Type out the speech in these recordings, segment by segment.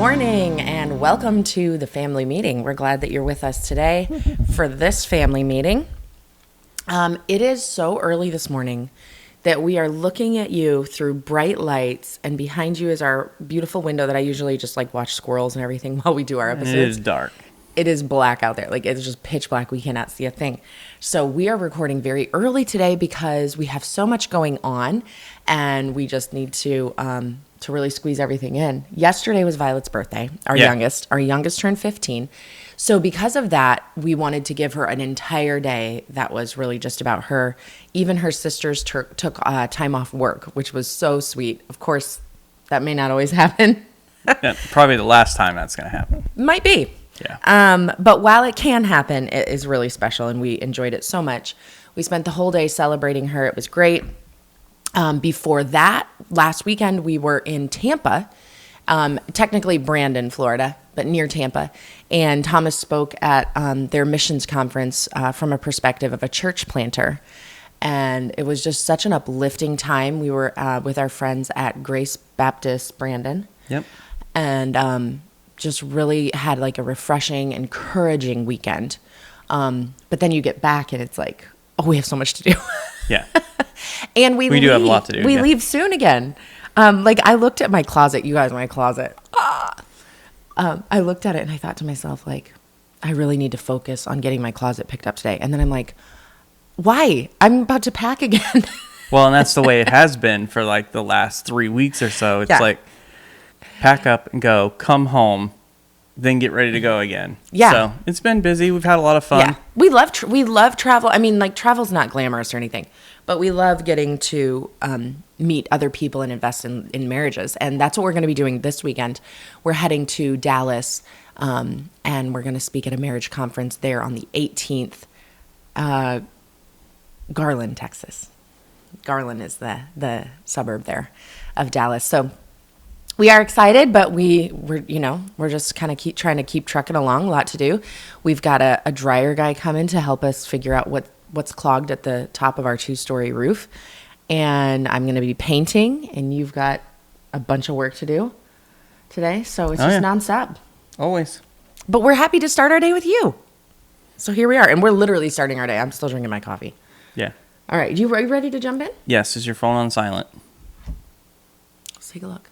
morning and welcome to the family meeting. We're glad that you're with us today for this family meeting. It is so early this morning that we are looking at you through bright lights, and behind you is our beautiful window that I usually just like watch squirrels and everything while we do our episodes. It is dark. It is black out there. Like, it's just pitch black. We cannot see a thing. So we are recording very early today because we have so much going on and we just need to really squeeze everything in. Yesterday was Violet's birthday, our youngest. Our youngest turned 15. So because of that, we wanted to give her an entire day that was really just about her. Even her sisters took time off work, which was so sweet. Of course, that may not always happen. Yeah, probably the last time that's going to happen. Might be. Yeah. But while it can happen, it is really special, and we enjoyed it so much. We spent the whole day celebrating her. It was great. Before that, last weekend, we were in Tampa, technically Brandon, Florida, but near Tampa. And Thomas spoke at their missions conference from a perspective of a church planter. And it was just such an uplifting time. We were with our friends at Grace Baptist Brandon. Yep. And just really had like a refreshing, encouraging weekend. But then you get back and it's like, oh, we have so much to do. Yeah. And we do have a lot to do. We leave soon again. Like, I looked at my closet, you guys, my closet. I looked at it and I thought to myself, like, I really need to focus on getting my closet picked up today. And then I'm like, why? I'm about to pack again. Well, and that's the way it has been for like the last 3 weeks or so. It's like, pack up and go, come home, then get ready to go again. Yeah. So it's been busy. We've had a lot of fun. Yeah. We love travel. I mean, like, travel's not glamorous or anything, but we love getting to meet other people and invest in marriages. And that's what we're going to be doing this weekend. We're heading to Dallas, and we're going to speak at a marriage conference there on the 18th, Garland, Texas. Garland is the suburb there of Dallas. So we are excited, but we're just kind of trying to keep trucking along. A lot to do. We've got a dryer guy coming to help us figure out what's clogged at the top of our 2-story roof. And I'm going to be painting, and you've got a bunch of work to do today. So it's just nonstop. Always. But we're happy to start our day with you. So here we are, and we're literally starting our day. I'm still drinking my coffee. Yeah. All right. Are you ready to jump in? Yes. Is your phone on silent? Let's take a look.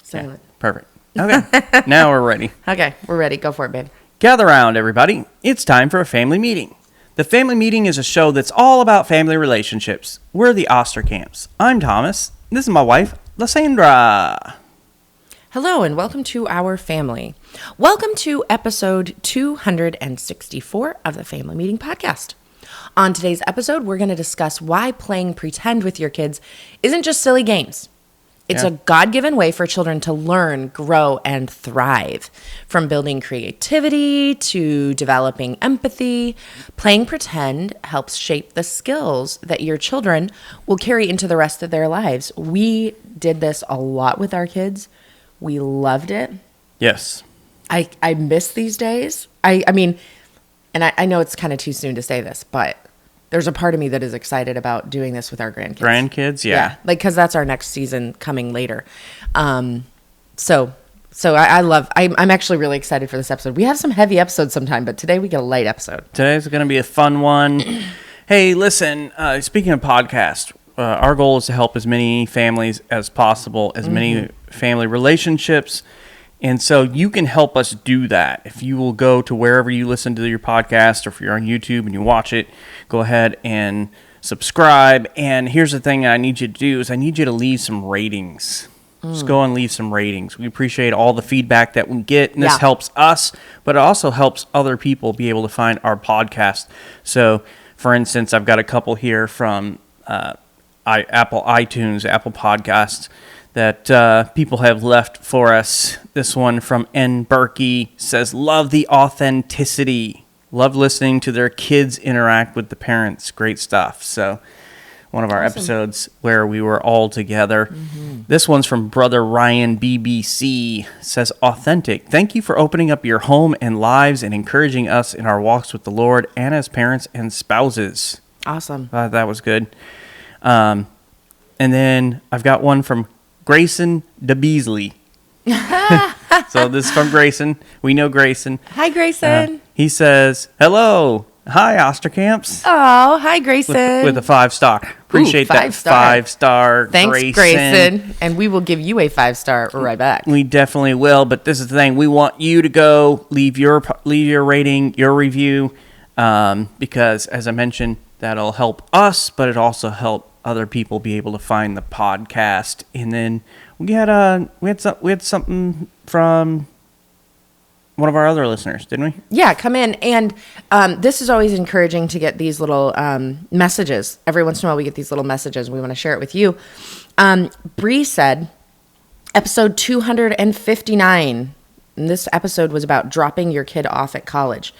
Silent. Yeah, perfect. Okay. Now we're ready. Okay. We're ready. Go for it, babe. Gather around, everybody. It's time for a family meeting. The Family Meeting is a show that's all about family relationships. We're the Osterkamps. I'm Thomas. This is my wife, Lysandra. Hello, and welcome to our family. Welcome to episode 264 of the Family Meeting podcast. On today's episode, we're going to discuss why playing pretend with your kids isn't just silly games. It's a God-given way for children to learn, grow, and thrive. From building creativity to developing empathy, playing pretend helps shape the skills that your children will carry into the rest of their lives. We did this a lot with our kids. We loved it. Yes. I miss these days. I mean, and I know it's kind of too soon to say this, but there's a part of me that is excited about doing this with our grandkids. Grandkids, yeah. Like, because that's our next season coming later. So I'm actually really excited for this episode. We have some heavy episodes sometime, but today we get a light episode. Today's going to be a fun one. Hey, listen, speaking of podcast, our goal is to help as many families as possible, as many family relationships. And so you can help us do that. If you will go to wherever you listen to your podcast, or if you're on YouTube and you watch it, go ahead and subscribe. And here's the thing I need you to do is I need you to leave some ratings. Just go and leave some ratings. We appreciate all the feedback that we get, and this helps us, but it also helps other people be able to find our podcast. So, for instance, I've got a couple here from Apple iTunes, Apple Podcasts, that people have left for us. This one from N. Berkey says, love the authenticity. Love listening to their kids interact with the parents. Great stuff. So one of our episodes where we were all together. Mm-hmm. This one's from Brother Ryan BBC. Says, authentic. Thank you for opening up your home and lives and encouraging us in our walks with the Lord and as parents and spouses. Awesome. That was good. And then I've got one from Grayson de Beasley. So this is from Grayson. We know Grayson. Hi, Grayson. He says, hello. Hi, Osterkamps. Oh, hi, Grayson. With a 5-star. Appreciate that 5-star. Thanks, Grayson. And we will give you a 5-star right back. We definitely will. But this is the thing. We want you to go leave your rating, your review, because as I mentioned, that'll help us, but it also help other people be able to find the podcast. And then we had something from one of our other listeners, didn't we? Yeah, come in. And this is always encouraging to get these little messages. Every once in a while we get these little messages. We want to share it with you. Bree said, episode 259. And this episode was about dropping your kid off at college.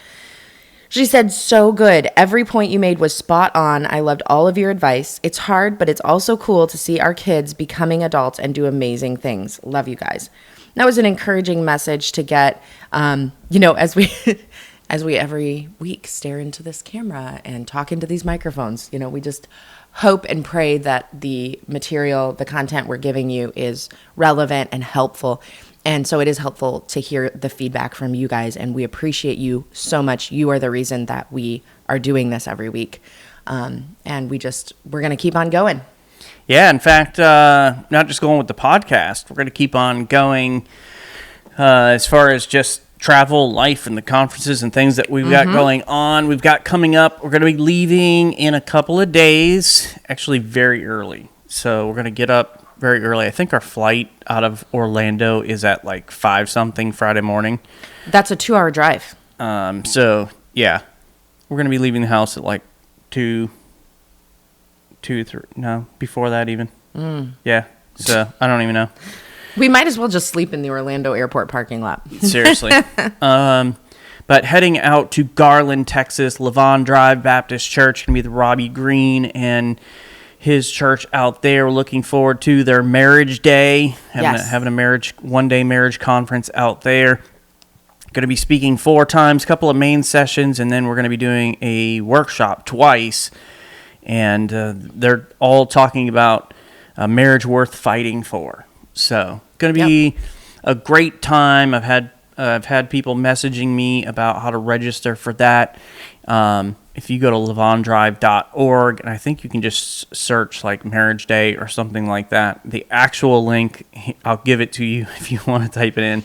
She said, so good. Every point you made was spot on. I loved all of your advice. It's hard, but it's also cool to see our kids becoming adults and do amazing things. Love you guys. That was an encouraging message to get, as we every week stare into this camera and talk into these microphones. We just hope and pray that the material, the content we're giving you is relevant and helpful. And so it is helpful to hear the feedback from you guys, and we appreciate you so much. You are the reason that we are doing this every week. And we're going to keep on going. Yeah, in fact, not just going with the podcast. We're going to keep on going as far as just travel, life, and the conferences and things that we've got going on. We've got coming up. We're going to be leaving in a couple of days, actually very early. So we're going to get up very early. I think our flight out of Orlando is at like 5-something Friday morning. That's a 2-hour drive. So, yeah. We're going to be leaving the house at like 2, 3, no, before that even. Yeah. So, I don't even know. We might as well just sleep in the Orlando airport parking lot. Seriously. But heading out to Garland, Texas, Levon Drive Baptist Church, going to be the Robbie Green and his church out there. We're looking forward to their marriage day, having a one-day marriage conference out there. Going to be speaking 4 times, a couple of main sessions, and then we're going to be doing a workshop twice. And they're all talking about a marriage worth fighting for. So, going to be a great time. I've had people messaging me about how to register for that. If you go to levondrive.org, and I think you can just search like Marriage Day or something like that. The actual link, I'll give it to you if you want to type it in,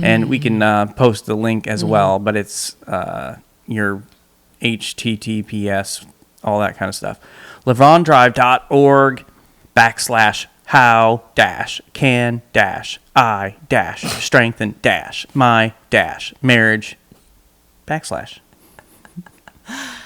and we can post the link as well. But it's your HTTPS, all that kind of stuff. levondrive.org/how-can-I-strengthen-my-marriage /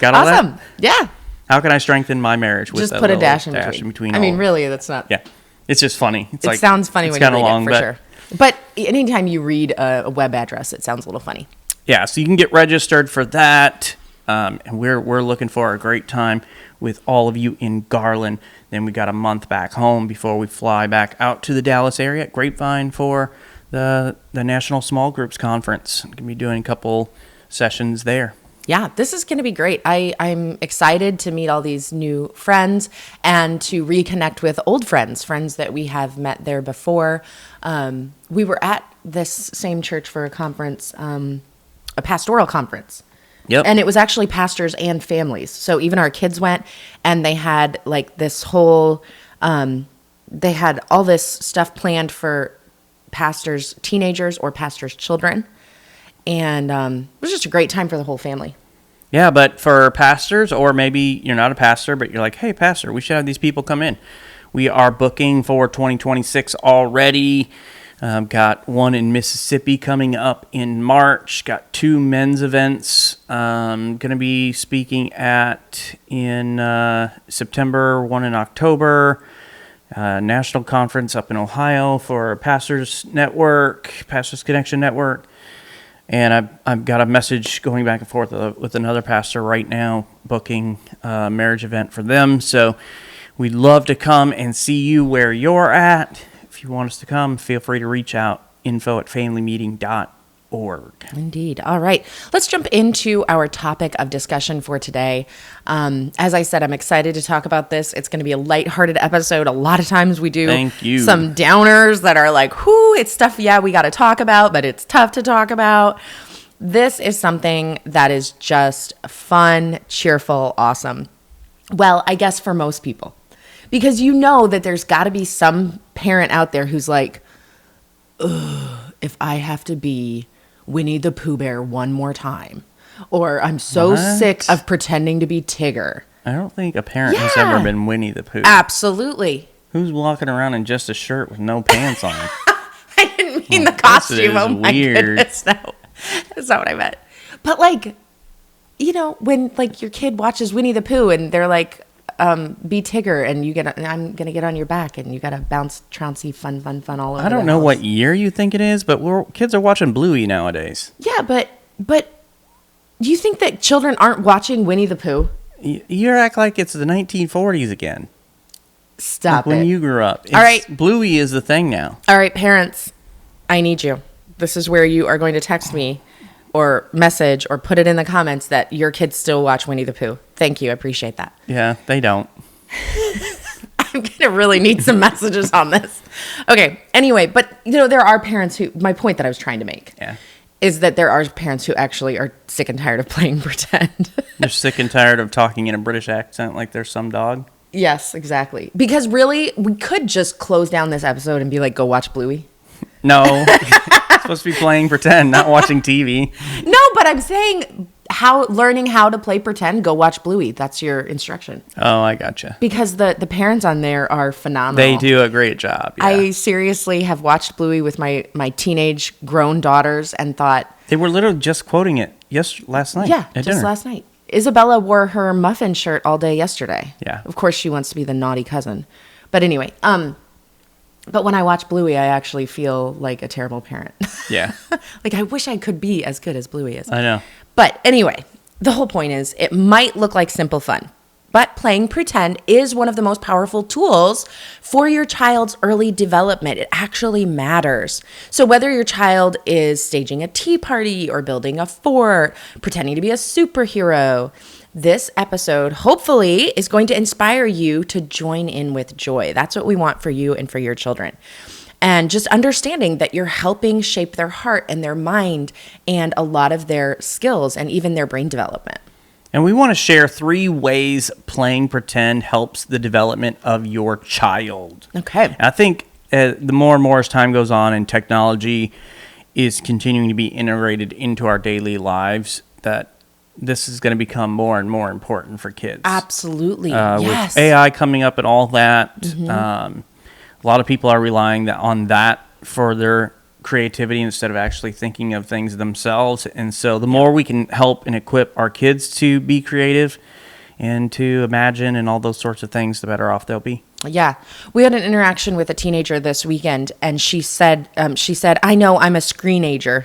Got all awesome. That? Yeah. How can I strengthen my marriage with just put a dash in between? I mean, really, that's not. Yeah. It's just funny. It sounds funny when you read it, for sure. But anytime you read a web address, it sounds a little funny. Yeah, so you can get registered for that. And we're looking for a great time with all of you in Garland. Then we got a month back home before we fly back out to the Dallas area at Grapevine for the National Small Groups Conference. I'm going to be doing a couple sessions there. Yeah, this is going to be great. I'm excited to meet all these new friends and to reconnect with old friends that we have met there before. We were at this same church for a conference, a pastoral conference. Yep. And it was actually pastors and families. So even our kids went, and they had like this whole, they had all this stuff planned for pastors' teenagers or pastors' children. And it was just a great time for the whole family. Yeah, but for pastors, or maybe you're not a pastor, but you're like, hey, pastor, we should have these people come in. We are booking for 2026 already. Got one in Mississippi coming up in March. Got 2 men's events. Going to be speaking in September, one in October. National conference up in Ohio for Pastors Network, Pastors Connection Network. And I've got a message going back and forth with another pastor right now, booking a marriage event for them. So we'd love to come and see you where you're at. If you want us to come, feel free to reach out, info@familymeeting.org. Indeed. All right. Let's jump into our topic of discussion for today. As I said, I'm excited to talk about this. It's going to be a lighthearted episode. A lot of times we do some downers that are like, whoo, it's stuff, yeah, we got to talk about, but it's tough to talk about. This is something that is just fun, cheerful, awesome. Well, I guess for most people. Because you know that there's got to be some parent out there who's like, ugh, if I have to be Winnie the Pooh Bear one more time, or I'm so sick of pretending to be Tigger. I don't think a parent has ever been Winnie the Pooh. Absolutely. Who's walking around in just a shirt with no pants on? I didn't mean the costume. Oh my goodness, no. That's not what I meant. But like, you know, when like your kid watches Winnie the Pooh and they're like, be Tigger, and I'm gonna get on your back, and you gotta bounce, trouncy, fun all over. I don't know what year you think it is, but kids are watching Bluey nowadays. Yeah, but do you think that children aren't watching Winnie the Pooh? You act like it's the 1940s again. Stop like when you grew up. All right, Bluey is the thing now. All right, parents, I need you. This is where you are going to text me or message or put it in the comments that your kids still watch Winnie the Pooh. Thank you. I appreciate that. Yeah, they don't. I'm going to really need some messages on this. Okay. Anyway, but you know, there are parents who, my point that I was trying to make is that there are parents who actually are sick and tired of playing pretend. They're sick and tired of talking in a British accent like they're some dog. Yes, exactly. Because really, we could just close down this episode and be like, go watch Bluey. No. Supposed to be playing pretend, not watching TV. No, but I'm saying learning how to play pretend, go watch Bluey. That's your instruction. Oh, I gotcha. Because the parents on there are phenomenal. They do a great job. Yeah. I seriously have watched Bluey with my teenage grown daughters and thought... They were literally just quoting it last night. Yeah, just dinner. Last night. Isabella wore her muffin shirt all day yesterday. Yeah. Of course, she wants to be the naughty cousin. But anyway, but when I watch Bluey, I actually feel like a terrible parent. Yeah. Like, I wish I could be as good as Bluey is. I know. But anyway, the whole point is it might look like simple fun, but playing pretend is one of the most powerful tools for your child's early development. It actually matters. So whether your child is staging a tea party or building a fort, pretending to be a superhero, this episode hopefully is going to inspire you to join in with joy. That's what we want for you and for your children. And just understanding that you're helping shape their heart and their mind and a lot of their skills and even their brain development. And we want to share 3 ways playing pretend helps the development of your child. Okay. And I think the more and more as time goes on and technology is continuing to be integrated into our daily lives, that this is going to become more and more important for kids. Absolutely. Yes. With AI coming up and all that, a lot of people are relying on that for their creativity instead of actually thinking of things themselves. And so the more we can help and equip our kids to be creative and to imagine and all those sorts of things, the better off they'll be. Yeah. We had an interaction with a teenager this weekend, and she said, I know I'm a screenager.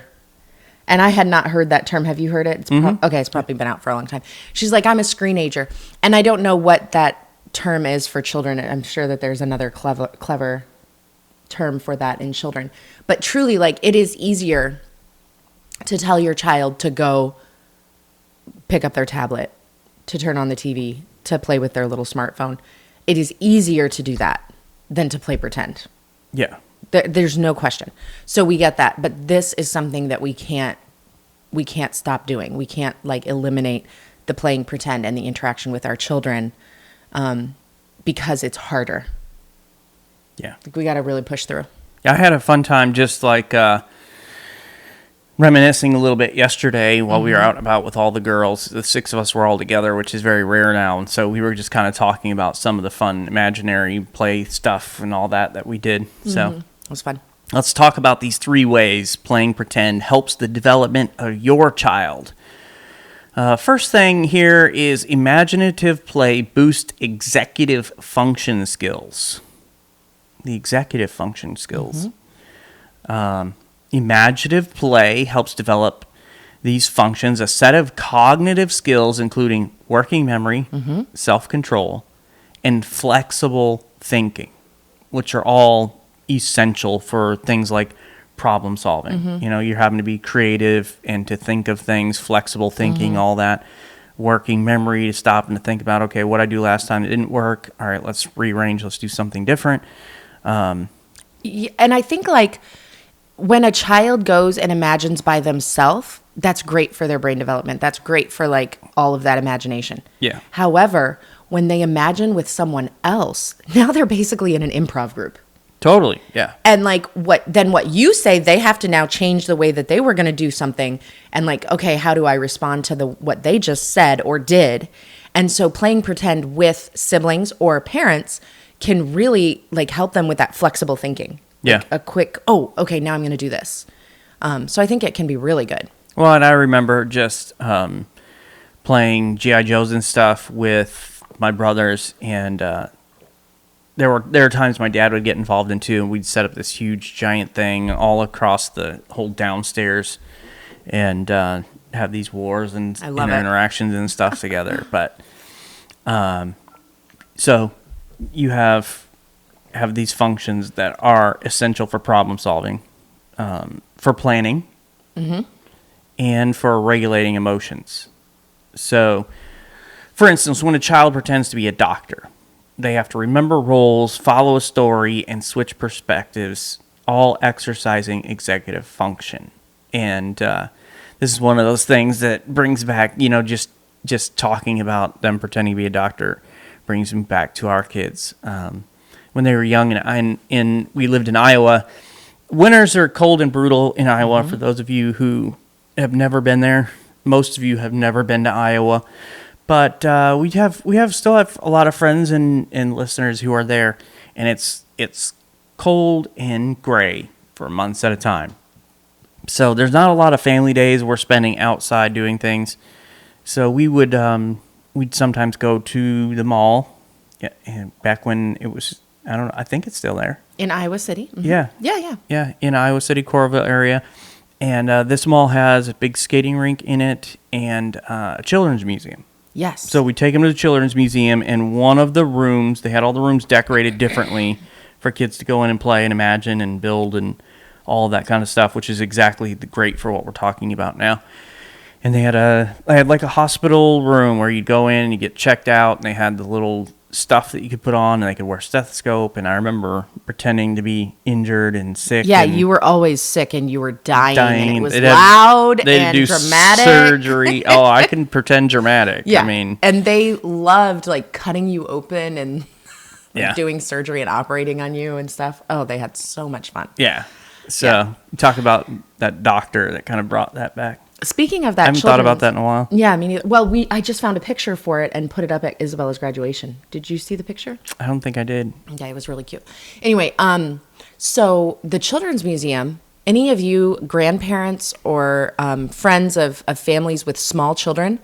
And I had not heard that term. Have you heard it? It's probably been out for a long time. She's like, I'm a screenager. And I don't know what that term is for children. I'm sure that there's another clever term for that in children. But truly, like, it is easier to tell your child to go pick up their tablet, to turn on the TV, to play with their little smartphone. It is easier to do that than to play pretend. Yeah. There's no question. So we get that, but this is something that we can't stop doing. We can't like eliminate the playing pretend and the interaction with our children because it's harder. Yeah. Like we got to really push through. I had a fun time just like reminiscing a little bit yesterday while we were out and about with all the girls. The 6 of us were all together, which is very rare now. And so we were just kind of talking about some of the fun imaginary play stuff and all that we did. So it was fun. Let's talk about these 3 ways playing pretend helps the development of your child. First thing here is imaginative play boosts executive function skills. The executive function skills. Imaginative play helps develop these functions, a set of cognitive skills including working memory, self-control, and flexible thinking, which are all essential for things like problem solving. You're having to be creative and to think of things, flexible thinking, all that. Working memory to stop and to think about, okay, what I do last time, it didn't work. All right, let's rearrange. Let's do something different. And I think like when a child goes and imagines by themselves, that's great for their brain development. That's great for like all of that imagination. Yeah. However, when they imagine with someone else, now they're basically in an improv group. Totally. Yeah. And like what you say, they have to now change the way that they were going to do something. And like, okay, how do I respond to what they just said or did? And so playing pretend with siblings or parents can really like help them with that flexible thinking. Yeah. Like a quick, oh, okay, now I'm going to do this. So I think it can be really good. Well, and I remember just playing G.I. Joes and stuff with my brothers, and there were times my dad would get involved in too, and we'd set up this huge giant thing all across the whole downstairs, and have these wars and interactions and stuff together. But so you have these functions that are essential for problem solving, for planning, and for regulating emotions. So, for instance, when a child pretends to be a doctor, they have to remember roles, follow a story, and switch perspectives, all exercising executive function. And this is one of those things that brings back, just talking about them pretending to be a doctor brings me back to our kids. When they were young, and we lived in Iowa. Winters are cold and brutal in Iowa. For those of you who have never been there, most of you have never been to Iowa, but we still have a lot of friends and listeners who are there, and it's cold and gray for months at a time. So there's not a lot of family days we're spending outside doing things. So we'd sometimes go to the mall. Yeah, and back when it was, I think it's still there. In Iowa City? Mm-hmm. Yeah. Yeah, in Iowa City, Coralville area. And this mall has a big skating rink in it and a children's museum. Yes. So we take them to the children's museum, and one of the rooms, they had all the rooms decorated differently for kids to go in and play and imagine and build and all that kind of stuff, which is exactly great for what we're talking about now. And they had like a hospital room where you'd go in and you get checked out, and they had the little stuff that you could put on, and they could wear a stethoscope. And I remember pretending to be injured and sick. Yeah, and you were always sick and you were dying. And it was They'd loud they'd and do dramatic. Surgery. Oh, I can pretend dramatic. Yeah. I mean, and they loved like cutting you open and yeah, doing surgery and operating on you and stuff. Oh, they had so much fun. Yeah. So talk about that doctor that kind of brought that back. Speaking of that, I haven't thought about that in a while. Yeah, I mean, well, I just found a picture for it and put it up at Isabella's graduation. Did you see the picture? I don't think I did. Yeah, it was really cute. Anyway, so the Children's Museum, any of you grandparents or friends of families with small children,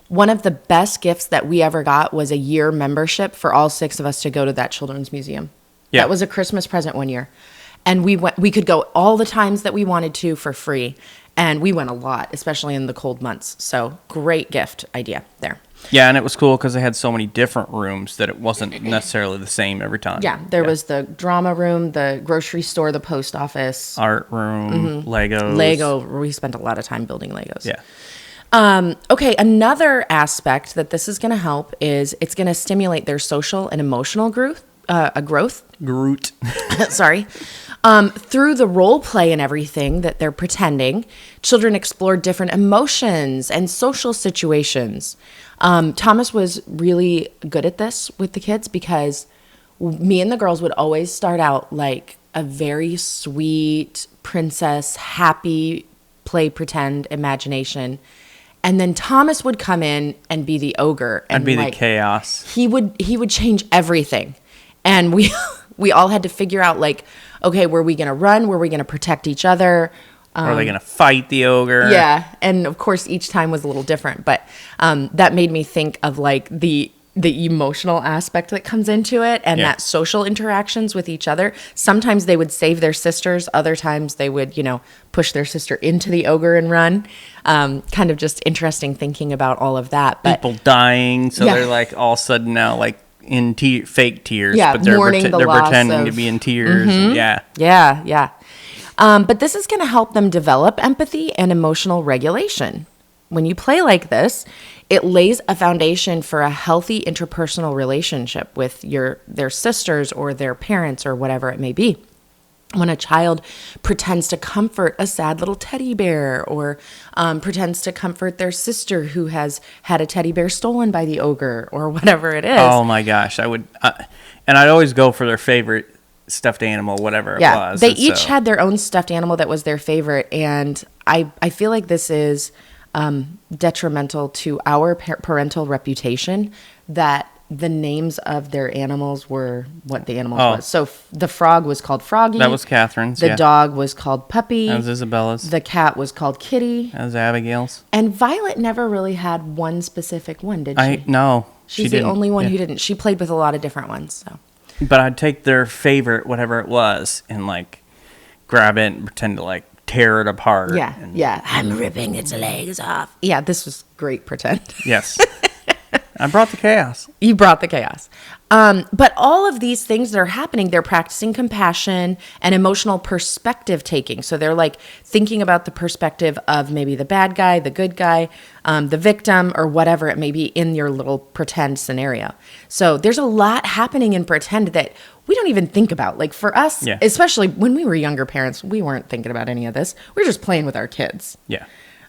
one of the best gifts that we ever got was a year membership for all 6 of us to go to that Children's Museum. Yeah. That was a Christmas present one year. And we could go all the times that we wanted to for free. And we went a lot, especially in the cold months. So great gift idea there. Yeah, and it was cool because they had so many different rooms that it wasn't necessarily the same every time. Yeah, there was the drama room, the grocery store, the post office. Art room, Legos. Lego. We spent a lot of time building Legos. Yeah. Okay, another aspect that this is going to help is it's going to stimulate their social and emotional growth. Groot. Sorry. Through the role play and everything that they're pretending, children explore different emotions and social situations. Thomas was really good at this with the kids because me and the girls would always start out like a very sweet princess, happy play, pretend, imagination. And then Thomas would come in and be the ogre. And be the chaos. He would change everything. And we all had to figure out like, okay, were we going to run? Were we going to protect each other? Are they going to fight the ogre? Yeah. And of course, each time was a little different. But that made me think of like the emotional aspect that comes into it and that social interactions with each other. Sometimes they would save their sisters. Other times they would, push their sister into the ogre and run. Kind of just interesting thinking about all of that. But people dying. So they're like all of a sudden now like in fake tears. Yeah, but they're mourning the loss pretending of, to be in tears. Mm-hmm. Yeah. Yeah. But this is going to help them develop empathy and emotional regulation. When you play like this, it lays a foundation for a healthy interpersonal relationship with their sisters or their parents or whatever it may be. When a child pretends to comfort a sad little teddy bear or pretends to comfort their sister who has had a teddy bear stolen by the ogre or whatever it is. Oh my gosh, I would, and I'd always go for their favorite stuffed animal, whatever it was. They each had their own stuffed animal that was their favorite, and I feel like this is detrimental to our parental reputation that the names of their animals were what the animals was. So the frog was called Froggy. That was Catherine's. The dog was called Puppy. That was Isabella's. The cat was called Kitty. That was Abigail's. And Violet never really had one specific one, did she? No. She's the only one who didn't. She played with a lot of different ones. So. But I'd take their favorite, whatever it was, and like grab it and pretend to like tear it apart. Yeah. I'm ripping its legs off. Yeah, this was great pretend. Yes. I brought the chaos. You brought the chaos. But all of these things that are happening, they're practicing compassion and emotional perspective taking. So they're like thinking about the perspective of maybe the bad guy, the good guy, the victim, or whatever it may be in your little pretend scenario. So there's a lot happening in pretend that we don't even think about. Like for us, especially when we were younger parents, we weren't thinking about any of this. We were just playing with our kids. Yeah.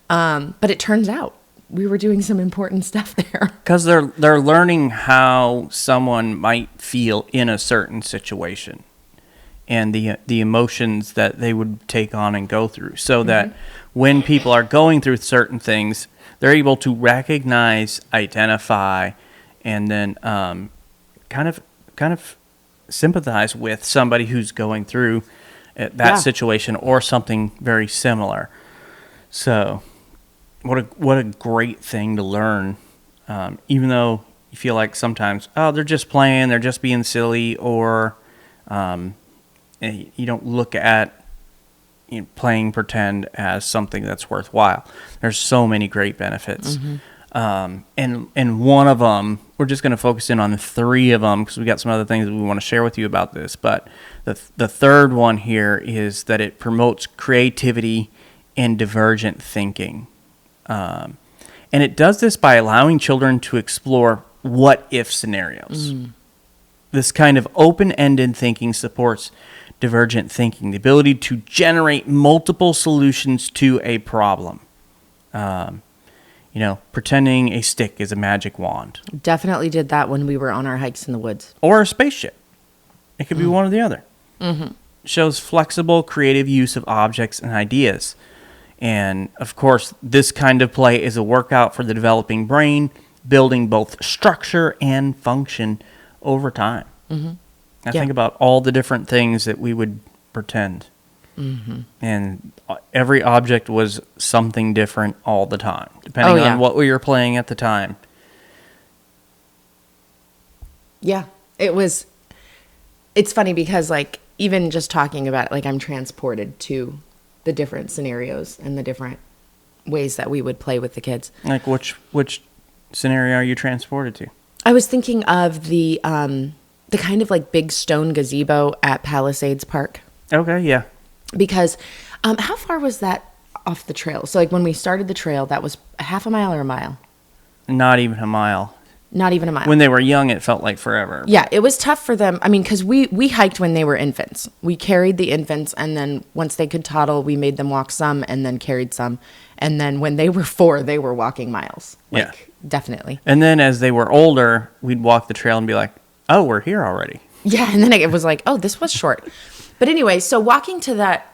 But it turns out we were doing some important stuff there. Because they're learning how someone might feel in a certain situation and the emotions that they would take on and go through. So that when people are going through certain things, they're able to recognize, identify, and then kind of sympathize with somebody who's going through that situation or something very similar. So what a great thing to learn, even though you feel like sometimes, they're just playing, they're just being silly, or you don't look at playing pretend as something that's worthwhile. There's so many great benefits. And one of them, we're just going to focus in on 3 of them because we got some other things that we want to share with you about this. But the third one here is that it promotes creativity and divergent thinking. And it does this by allowing children to explore what-if scenarios. This kind of open-ended thinking supports divergent thinking, the ability to generate multiple solutions to a problem. Pretending a stick is a magic wand. Definitely did that when we were on our hikes in the woods. Or a spaceship. It could be one or the other. Shows flexible, creative use of objects and ideas. And, of course, this kind of play is a workout for the developing brain, building both structure and function over time. I think about all the different things that we would pretend. And every object was something different all the time, depending on what we were playing at the time. Yeah, it's funny because, like, even just talking about it, like, I'm transported to the different scenarios and the different ways that we would play with the kids. Like which scenario are you transported to? I was thinking of the kind of like big stone gazebo at Palisades Park. Okay, yeah. Because how far was that off the trail? So like when we started the trail, that was a half a mile or a mile? Not even a mile. Not even a mile. When they were young, it felt like forever. Yeah, it was tough for them. I mean, because we hiked when they were infants. We carried the infants, and then once they could toddle, we made them walk some and then carried some. And then when they were 4, they were walking miles. Definitely. And then as they were older, we'd walk the trail and be like, oh, we're here already. Yeah, and then it was like, oh, this was short. But anyway, so walking to that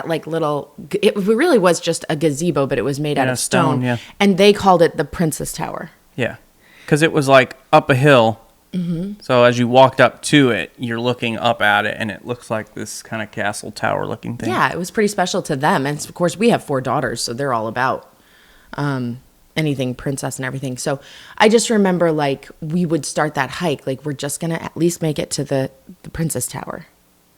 like little, it really was just a gazebo, but it was made out of stone. Yeah. And they called it the Princess Tower. Yeah. Because it was like up a hill. So as you walked up to it, you're looking up at it, and it looks like this kind of castle tower looking thing. Yeah, it was pretty special to them. And of course, we have 4 daughters, so they're all about anything princess and everything. So I just remember, like, we would start that hike, like, we're just going to at least make it to the Princess Tower.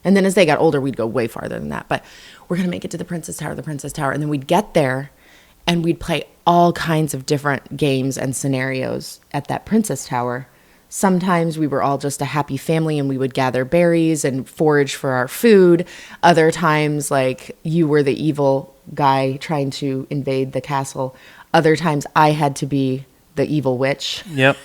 And then as they got older, we'd go way farther than that. But we're going to make it to the Princess Tower. And then we'd get there, and we'd play all kinds of different games and scenarios at that Princess Tower Sometimes we were all just a happy family and we would gather berries and forage for our food. Other times, like, you were the evil guy trying to invade the castle. Other times I had to be the evil witch. Yep.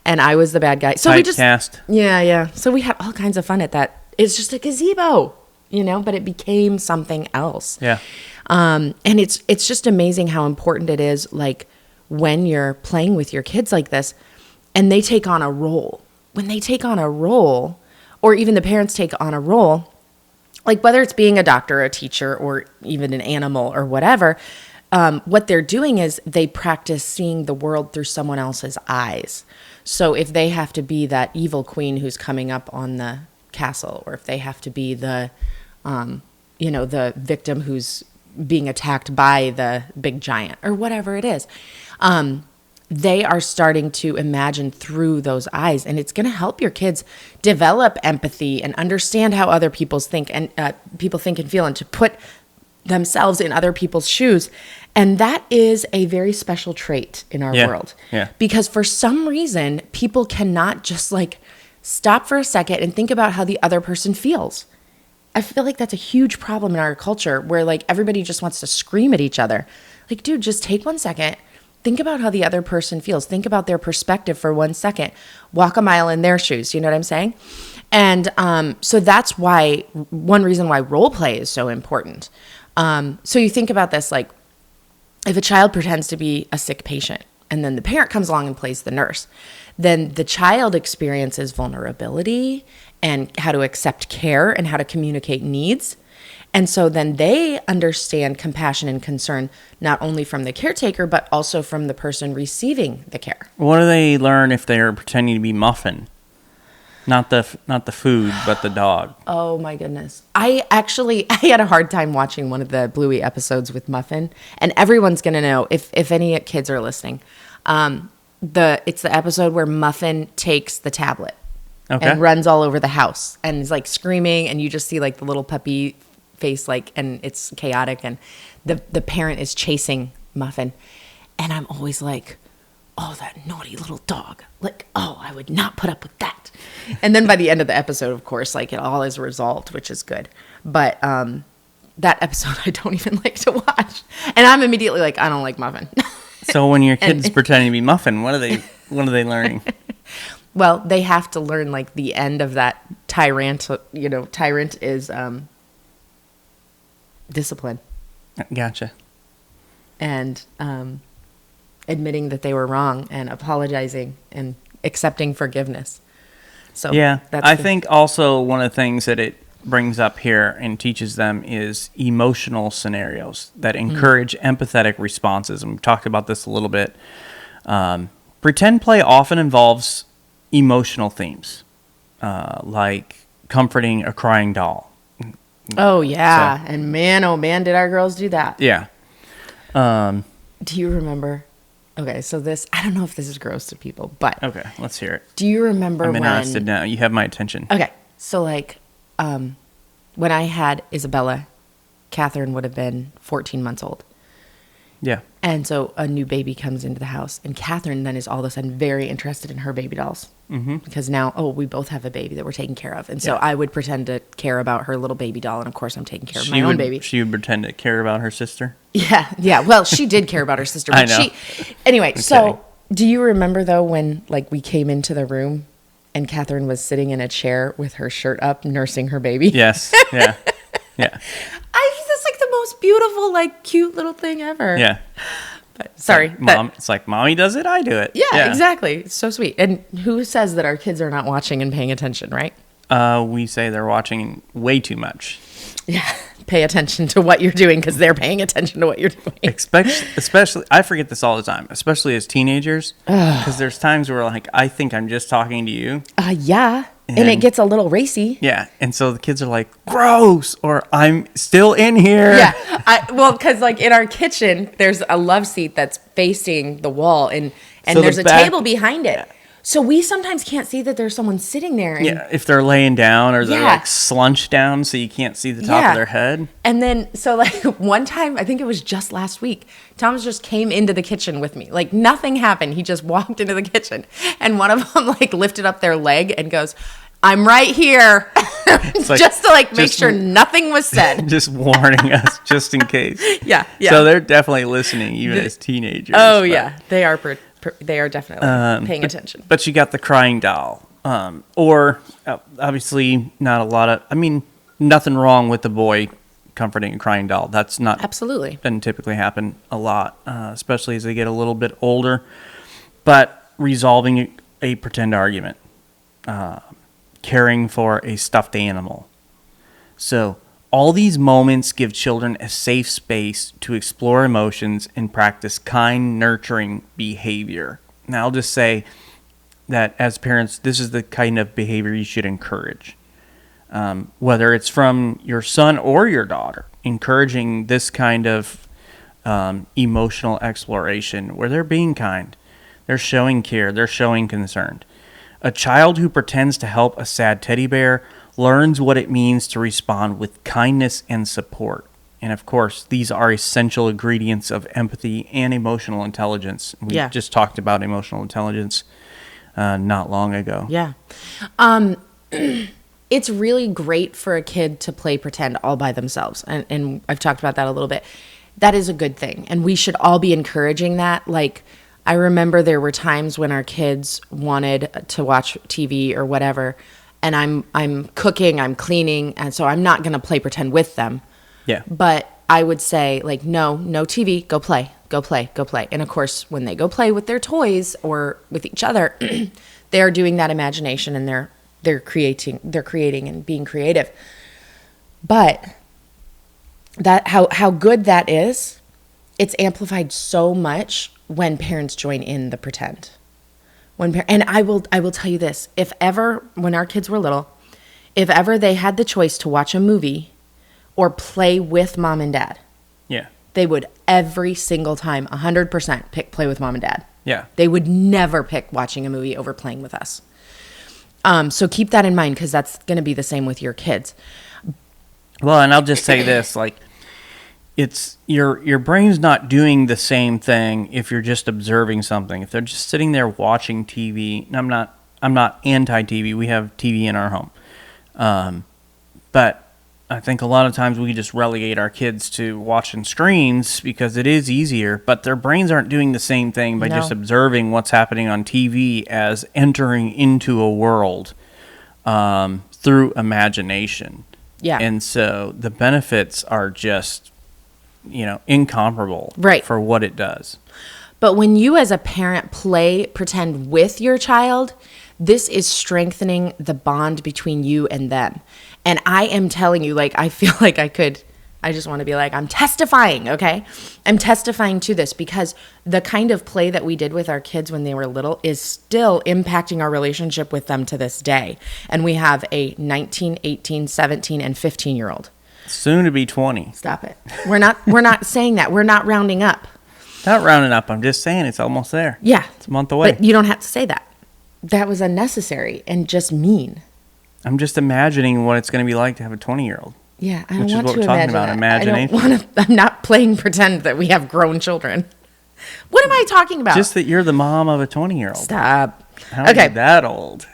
And I was the bad guy. So Typecast. Yeah. So we had all kinds of fun at that. It's just a gazebo, but it became something else. Yeah. And it's just amazing how important it is, like, when you're playing with your kids like this and they take on a role. When they take on a role, or even the parents take on a role, like whether it's being a doctor, a teacher, or even an animal or whatever, what they're doing is they practice seeing the world through someone else's eyes. So if they have to be that evil queen who's coming up on the castle, or if they have to be the victim who's being attacked by the big giant or whatever it is, they are starting to imagine through those eyes, and it's going to help your kids develop empathy and understand how other people think and feel, and to put themselves in other people's shoes. And that is a very special trait in our world. Yeah. Because for some reason, people cannot just like stop for a second and think about how the other person feels. I feel like that's a huge problem in our culture, where like everybody just wants to scream at each other. Like, dude, just take 1 second. Think about how the other person feels. Think about their perspective for 1 second. Walk a mile in their shoes. You know what I'm saying? And so that's why, one reason why role play is so important. So you think about this, like, if a child pretends to be a sick patient and then the parent comes along and plays the nurse, then the child experiences vulnerability and how to accept care and how to communicate needs. And so then they understand compassion and concern, not only from the caretaker, but also from the person receiving the care. What do they learn if they're pretending to be Muffin? Not the food, but the dog. Oh my goodness. I had a hard time watching one of the Bluey episodes with Muffin, and everyone's going to know if any kids are listening. It's the episode where Muffin takes the tablet and runs all over the house and is like screaming, and you just see like the little puppy face, like, and it's chaotic, and the parent is chasing Muffin, and I'm always like, oh, that naughty little dog. Like, oh, I would not put up with that. And then by the end of the episode, of course, like, it all is resolved, which is good. But that episode I don't even like to watch. And I'm immediately like, I don't like Muffin. So when your kid's pretending to be Muffin, what are they learning? Well, they have to learn, like, the end of that tyrant. Tyrant is discipline. Gotcha. And admitting that they were wrong and apologizing and accepting forgiveness. So yeah, I think also one of the things that it brings up here and teaches them is emotional scenarios that encourage empathetic responses. And we've talked about this a little bit. Pretend play often involves emotional themes, like comforting a crying doll. Oh, yeah. So, and man, oh, man, did our girls do that. Yeah. Do you remember? Okay, so this, I don't know if this is gross to people, but. Okay, let's hear it. Do you remember I'm interested now. You have my attention. Okay, so like, when I had Isabella, Catherine would have been 14 months old. Yeah. And so a new baby comes into the house, and Catherine then is all of a sudden very interested in her baby dolls. Mm-hmm. Because now, we both have a baby that we're taking care of. And so I would pretend to care about her little baby doll, and of course I'm taking care of my own baby. She would pretend to care about her sister? Yeah. Well, she did care about her sister. But I know. Anyway, so do you remember, though, when like we came into the room and Catherine was sitting in a chair with her shirt up nursing her baby? Yes, yeah. That's like the most beautiful, like, cute little thing ever. Yeah. But, sorry. It's like, mommy does it, I do it. Yeah, exactly. It's so sweet. And who says that our kids are not watching and paying attention, right? We say they're watching way too much. Yeah. Pay attention to what you're doing because they're paying attention to what you're doing. Especially, I forget this all the time, especially as teenagers, because there's times where, like, I think I'm just talking to you. Yeah. And it gets a little racy. Yeah. And so the kids are like, gross, or I'm still in here. Yeah. Because like in our kitchen, there's a love seat that's facing the wall, and So there's a table behind it. Yeah. So we sometimes can't see that there's someone sitting there. And, Yeah, if they're laying down or they're like slunched down so you can't see the top of their head. And then, so like one time, I think it was just last week, Thomas just came into the kitchen with me. Like nothing happened. He just walked into the kitchen and one of them like lifted up their leg and goes, "I'm right here." Like, just to like make sure nothing was said. Just warning us just in case. Yeah. So they're definitely listening even as teenagers. Oh yeah. They are definitely paying attention. But you got the crying doll. Or obviously not a lot of, nothing wrong with the boy comforting a crying doll. That's not absolutely doesn't typically happen a lot, especially as they get a little bit older. But resolving a pretend argument, caring for a stuffed animal. So all these moments give children a safe space to explore emotions and practice kind, nurturing behavior. Now, I'll just say that as parents, this is the kind of behavior you should encourage. Whether it's from your son or your daughter, encouraging this kind of emotional exploration where they're being kind, they're showing care, they're showing concern. A child who pretends to help a sad teddy bear learns what it means to respond with kindness and support. And of course, these are essential ingredients of empathy and emotional intelligence. We just talked about emotional intelligence not long ago. Yeah. It's really great for a kid to play pretend all by themselves. And I've talked about that a little bit. That is a good thing. And we should all be encouraging that. Like, I remember there were times when our kids wanted to watch TV or whatever, and I'm cooking, I'm cleaning, and so I'm not going to play pretend with them. Yeah. But I would say, like, no TV, go play. And of course, when they go play with their toys or with each other, they're doing that imagination and they're creating and being creative. But that how good that is, it's amplified so much when parents join in the pretend. And I will tell you this, if ever, when our kids were little, if ever they had the choice to watch a movie or play with mom and dad, they would every single time, 100% pick play with mom and dad. Yeah. They would never pick watching a movie over playing with us. So keep that in mind, because that's going to be the same with your kids. Well, and I'll just say this, like, it's your brain's not doing the same thing if you're just observing something. If they're just sitting there watching TV, and I'm not anti-TV. We have TV in our home, but I think a lot of times we just relegate our kids to watching screens because it is easier. But their brains aren't doing the same thing by just observing what's happening on TV as entering into a world through imagination. Yeah, and so the benefits are just incomparable for what it does. But when you as a parent pretend with your child, this is strengthening the bond between you and them. And I am telling you, like, I feel like I just want to be like, I'm testifying, okay? I'm testifying to this because the kind of play that we did with our kids when they were little is still impacting our relationship with them to this day. And we have a 19, 18, 17, and 15-year-old. Soon to be 20. Stop it. We're not saying that. We're not rounding up. Not rounding up. I'm just saying it's almost there. Yeah. It's a month away. But you don't have to say that. That was unnecessary and just mean. I'm just imagining what it's going to be like to have a 20-year-old. Yeah, I don't want to imagine that. Imagination. I'm not playing pretend that we have grown children. What am I talking about? Just that you're the mom of a 20-year-old. Stop. How are you that old?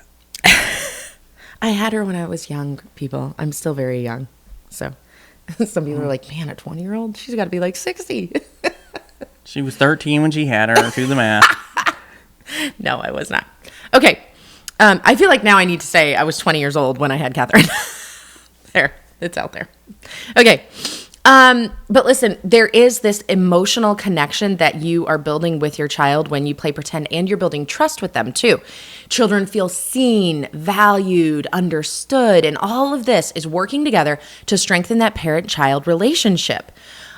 I had her when I was young, people. I'm still very young. So some people are like, man, a 20-year-old? She's got to be like 60. She was 13 when she had her. Do the math. No, I was not. Okay. I feel like now I need to say I was 20 years old when I had Catherine. There. It's out there. Okay. But listen, there is this emotional connection that you are building with your child when you play pretend, and you're building trust with them too. Children feel seen, valued, understood, and all of this is working together to strengthen that parent-child relationship.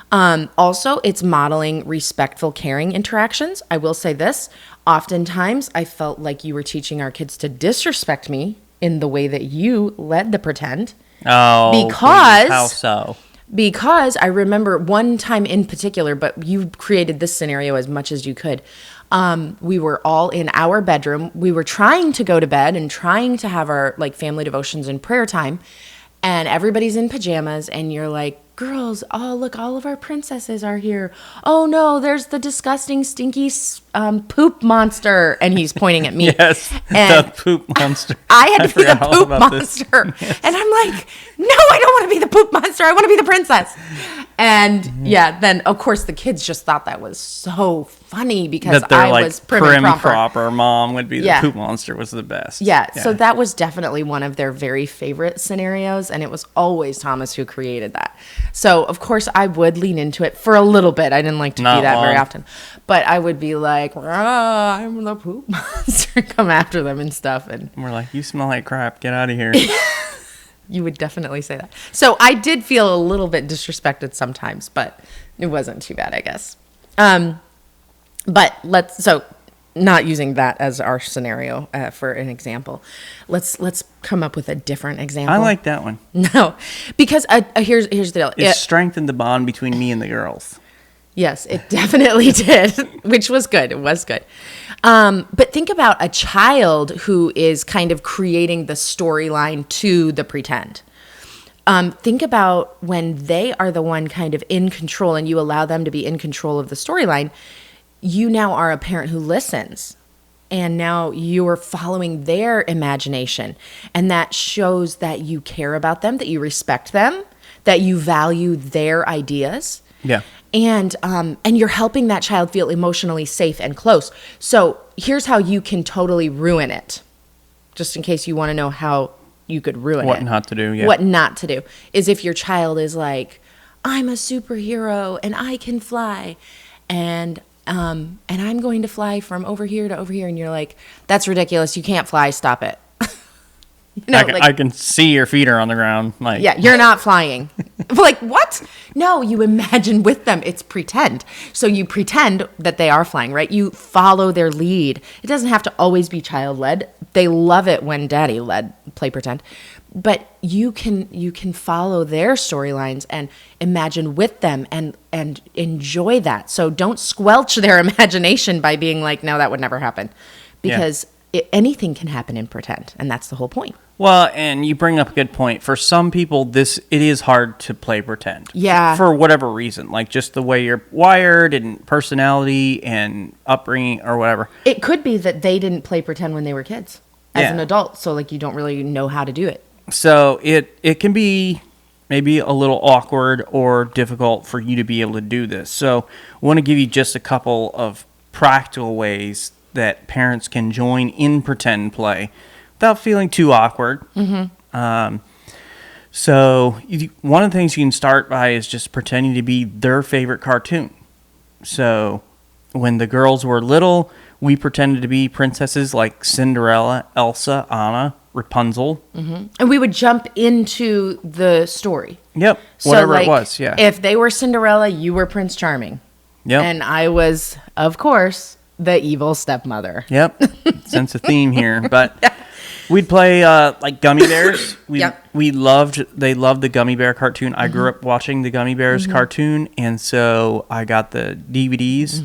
Also, it's modeling respectful, caring interactions. I will say this. Oftentimes, I felt like you were teaching our kids to disrespect me in the way that you led the pretend. Oh, because how so? Because I remember one time in particular, but you created this scenario as much as you could. We were all in our bedroom. We were trying to go to bed and trying to have our like family devotions and prayer time. And everybody's in pajamas and you're like, girls, oh, look, all of our princesses are here. Oh, no, there's the disgusting, stinky poop monster. And he's pointing at me. Yes, and the poop monster. I had to be the forgot all poop about this. monster. Yes. And I'm like, no, I don't want to be the poop monster. I want to be the princess. And yeah, then, of course, the kids just thought that was so funny because that they're I like was prim and proper. Mom would be the poop monster was the best. Yeah, so that was definitely one of their very favorite scenarios, and it was always Thomas who created that. So, of course, I would lean into it for a little bit. I didn't like to Not do that long. very often. But I would be like, I'm the poop monster, come after them and stuff. And we're like, you smell like crap. Get out of here. You would definitely say that. So I did feel a little bit disrespected sometimes, but it wasn't too bad, I guess. But so not using that as our scenario for an example, let's come up with a different example. I like that one. No, because here's the deal. It strengthened the bond between me and the girls. Yes, it definitely did, which was good. It was good. But think about a child who is kind of creating the storyline to the pretend. Think about when they are the one kind of in control and you allow them to be in control of the storyline. You now are a parent who listens. And now you're following their imagination. And that shows that you care about them, that you respect them, that you value their ideas. Yeah. And you're helping that child feel emotionally safe and close. So here's how you can totally ruin it. Just in case you want to know how you could ruin it. What not to do, yeah. What not to do is if your child is like, I'm a superhero and I can fly and I'm going to fly from over here to over here. And you're like, that's ridiculous. You can't fly. Stop it. I can see your feet are on the ground. Like, yeah, you're not flying. Like, what? No, you imagine with them. It's pretend. So you pretend that they are flying, right? You follow their lead. It doesn't have to always be child-led. They love it when daddy-led, play pretend. But you can follow their storylines and imagine with them and enjoy that. So don't squelch their imagination by being like, no, that would never happen. Because anything can happen in pretend, and that's the whole point. Well, and you bring up a good point. For some people, it is hard to play pretend. Yeah. For whatever reason, like just the way you're wired and personality and upbringing or whatever. It could be that they didn't play pretend when they were kids as an adult, so like you don't really know how to do it. So it can be maybe a little awkward or difficult for you to be able to do this. So I want to give you just a couple of practical ways that parents can join in pretend play without feeling too awkward. Mm-hmm. So one of the things you can start by is just pretending to be their favorite cartoon. So when the girls were little, we pretended to be princesses like Cinderella, Elsa, Anna, Rapunzel. Mm-hmm. And we would jump into the story. Yep, whatever it was, yeah. If they were Cinderella, you were Prince Charming. Yep. And I was, of course, the evil stepmother. Yep, sense of theme here. But we'd play like Gummy Bears. They loved the Gummy Bear cartoon. I grew up watching the Gummy Bears cartoon, and so I got the DVDs.